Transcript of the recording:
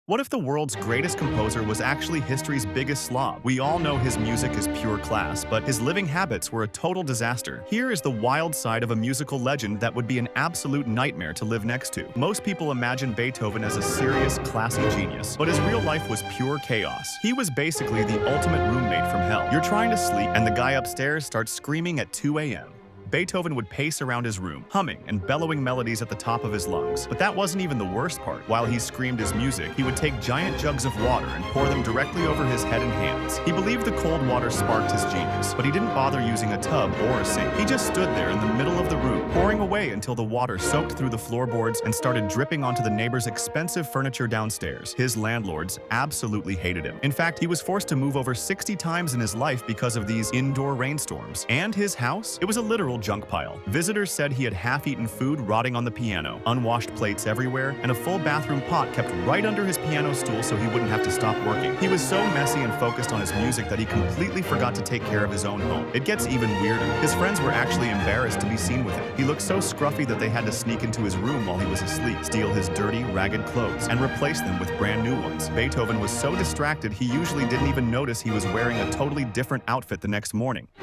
What if the world's greatest composer was actually history's biggest slob? We all know his music is pure class, but his living habits were a total disaster. Here is the wild side of a musical legend that would be an absolute nightmare to live next to. Most people imagine Beethoven as a serious, classy genius, but his real life was pure chaos. He was basically the ultimate roommate from hell. You're trying to sleep, and the guy upstairs starts screaming at 2 a.m. Beethoven would pace around his room, humming and bellowing melodies at the top of his lungs. But that wasn't even the worst part. While he screamed his music, he would take giant jugs of water and pour them directly over his head and hands. He believed the cold water sparked his genius, but he didn't bother using a tub or a sink. He just stood there in the middle of the room, pouring away until the water soaked through the floorboards and started dripping onto the neighbor's expensive furniture downstairs. His landlords absolutely hated him. In fact, he was forced to move over 60 times in his life because of these indoor rainstorms. And his house? It was a literal junk pile. Visitors said he had half-eaten food rotting on the piano, unwashed plates everywhere, and a full bathroom pot kept right under his piano stool so he wouldn't have to stop working. He was so messy and focused on his music that he completely forgot to take care of his own home. It gets even weirder. His friends were actually embarrassed to be seen with him. He looked so scruffy that they had to sneak into his room while he was asleep, steal his dirty, ragged clothes, and replace them with brand new ones. Beethoven was so distracted he usually didn't even notice he was wearing a totally different outfit the next morning.